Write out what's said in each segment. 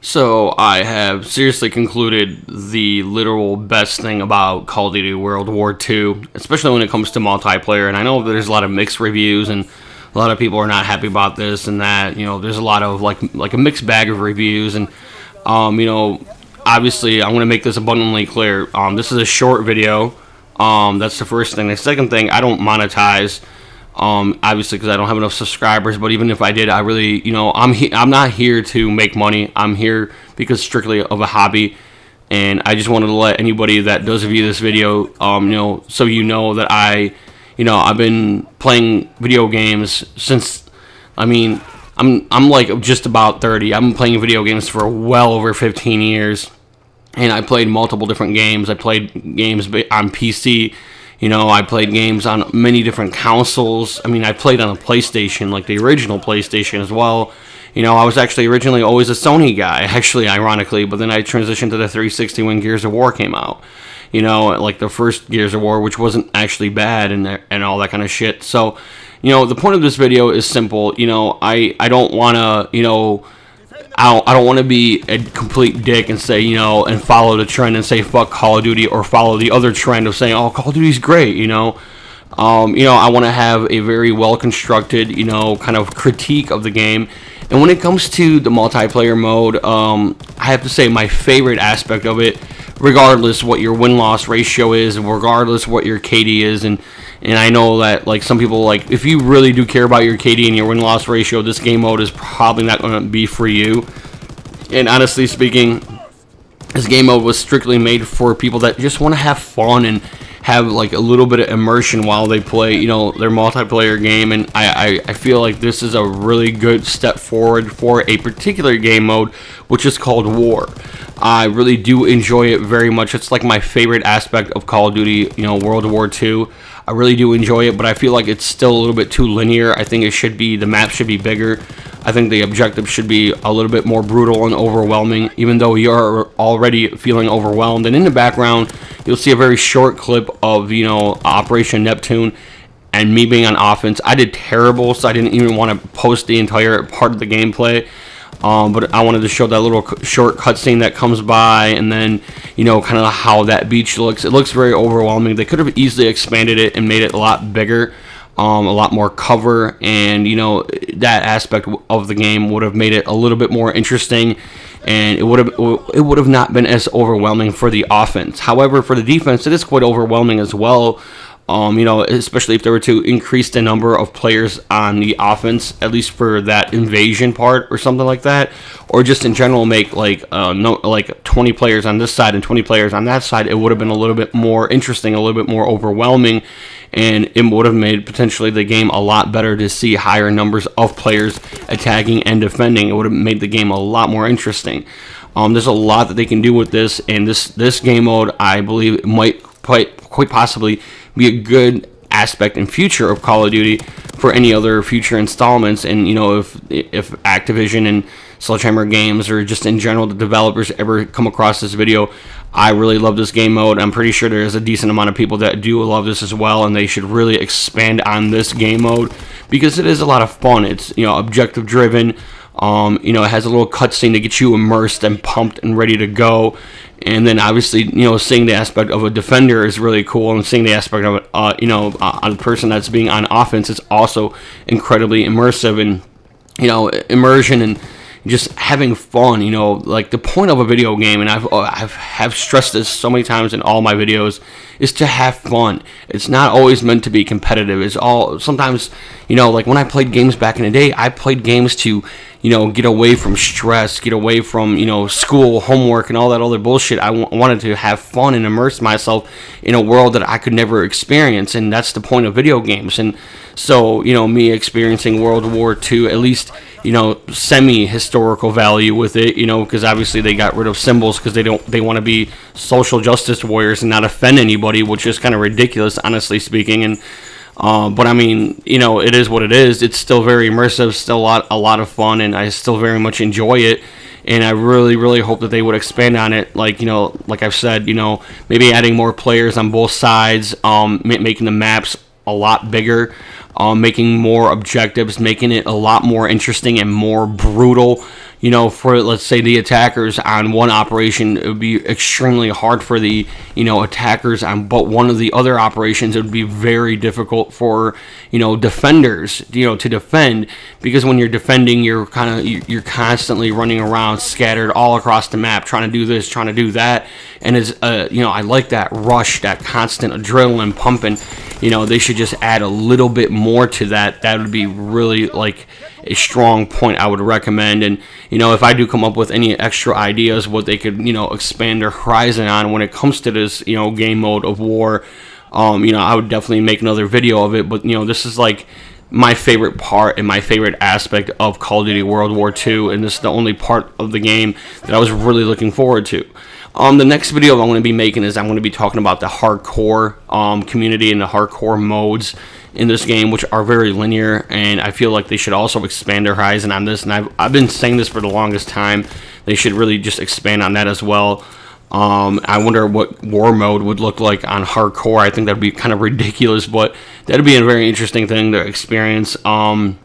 So I have seriously concluded the literal best thing about Call of Duty World War II, especially when it comes to multiplayer. And I know there's a lot of mixed reviews, and a lot of people are not happy about this and that. There's a lot of like a mixed bag of reviews, and obviously I'm going to make this abundantly clear. This is a short video. That's the first thing. The second thing, I don't monetize. Obviously, because I don't have enough subscribers. But even if I did, I really, I'm not here to make money. I'm here because strictly of a hobby, and I just wanted to let anybody that does view this video, so that I've been playing video games since, I'm like just about 30. I've been playing video games for well over 15 years, and I played multiple different games. I played games on PC. I played games on many different consoles. I played on a PlayStation, like the original PlayStation as well. I was actually originally always a Sony guy, actually, ironically, but then I transitioned to the 360 when Gears of War came out. Like the first Gears of War, which wasn't actually bad and all that kind of shit. So, the point of this video is simple. I don't want to, I don't want to be a complete dick and say, and follow the trend and say fuck Call of Duty, or follow the other trend of saying, oh, Call of Duty's great, I want to have a very well constructed, kind of critique of the game. And when it comes to the multiplayer mode, I have to say my favorite aspect of it, regardless what your win-loss ratio is, regardless what your KD is, and I know that like some people, like if you really do care about your KD and your win-loss ratio, this game mode is probably not going to be for you. And honestly speaking, this game mode was strictly made for people that just want to have fun and have like a little bit of immersion while they play, their multiplayer game. And I feel like this is a really good step forward for a particular game mode, which is called War. I really do enjoy it very much. It's like my favorite aspect of Call of Duty, World War II. I really do enjoy it, but I feel like it's still a little bit too linear. I think the map should be bigger. I think the objective should be a little bit more brutal and overwhelming, even though you're already feeling overwhelmed. And in the background, you'll see a very short clip of, Operation Neptune and me being on offense. I did terrible, so I didn't even want to post the entire part of the gameplay. But I wanted to show that little short cutscene that comes by, and then, kind of how that beach looks. It looks very overwhelming. They could have easily expanded it and made it a lot bigger, a lot more cover, and, that aspect of the game would have made it a little bit more interesting, and it would have not been as overwhelming for the offense. However, for the defense, it is quite overwhelming as well. Especially if they were to increase the number of players on the offense, at least for that invasion part or something like that, or just in general make like 20 players on this side and 20 players on that side. It would have been a little bit more interesting, a little bit more overwhelming, and it would have made potentially the game a lot better to see higher numbers of players attacking and defending. It would have made the game a lot more interesting. There's a lot that they can do with this, and this game mode, I believe, it might quite possibly be a good aspect and future of Call of Duty for any other future installments. And if Activision and Sledgehammer Games, or just in general the developers, ever come across this video, I really love this game mode. I'm pretty sure there's a decent amount of people that do love this as well, and they should really expand on this game mode because it is a lot of fun. It's objective driven. It has a little cutscene to get you immersed and pumped and ready to go. And then obviously, seeing the aspect of a defender is really cool, and seeing the aspect of a person that's being on offense is also incredibly immersive, and immersion and just having fun. Like the point of a video game, and I've stressed this so many times in all my videos, is to have fun. It's not always meant to be competitive. It's all sometimes, like when I played games back in the day, I played games to get away from stress, get away from, school, homework, and all that other bullshit. I wanted to have fun and immerse myself in a world that I could never experience, and that's the point of video games. And so, me experiencing World War II, at least, semi-historical value with it, because obviously they got rid of symbols because they want to be social justice warriors and not offend anybody, which is kind of ridiculous, honestly speaking. And but it is what it is. It's still very immersive, still a lot of fun, and I still very much enjoy it. And I really, really hope that they would expand on it. Like I've said, maybe adding more players on both sides, making the maps a lot bigger, making more objectives, making it a lot more interesting and more brutal. for, let's say, the attackers on one operation, it would be extremely hard for the, attackers on but one of the other operations. It would be very difficult for, defenders, to defend, because when you're defending, you're constantly running around, scattered all across the map, trying to do this, trying to do that, and it's, I like that rush, that constant adrenaline pumping. They should just add a little bit more to that. That would be really like a strong point I would recommend. And if I do come up with any extra ideas what they could expand their horizon on when it comes to this game mode of war, I would definitely make another video of it. But this is like my favorite part and my favorite aspect of Call of Duty World War II, and this is the only part of the game that I was really looking forward to. The next video I'm going to be making is I'm going to be talking about the hardcore community and the hardcore modes in this game, which are very linear, and I feel like they should also expand their horizon on this, and I've been saying this for the longest time. They should really just expand on that as well. I wonder what war mode would look like on hardcore. I think that would be kind of ridiculous, but that would be a very interesting thing to experience. And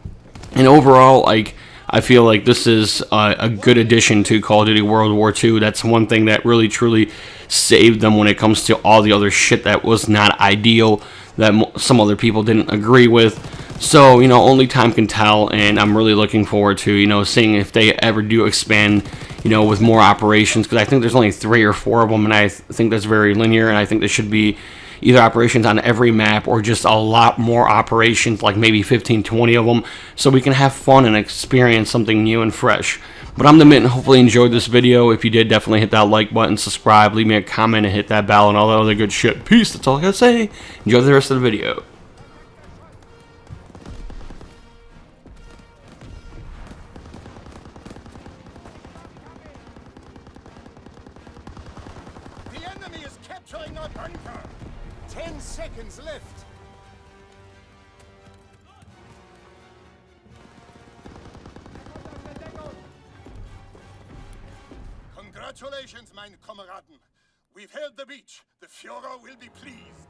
overall, like, I feel like this is a good addition to Call of Duty World War II. That's one thing that really truly saved them when it comes to all the other shit that was not ideal, that some other people didn't agree with. So, only time can tell, and I'm really looking forward to, seeing if they ever do expand, with more operations, because I think there's only 3 or 4 of them, and I think that's very linear, and I think there should be either operations on every map or just a lot more operations, like maybe 15, 20 of them, so we can have fun and experience something new and fresh. But I'm the Mint, and hopefully you enjoyed this video. If you did, definitely hit that like button, subscribe, leave me a comment, and hit that bell and all that other good shit. Peace, that's all I gotta say. Enjoy the rest of the video. The enemy is capturing our bunker. 10 seconds left. Congratulations, mein Kameraden. We've held the beach. The Führer will be pleased.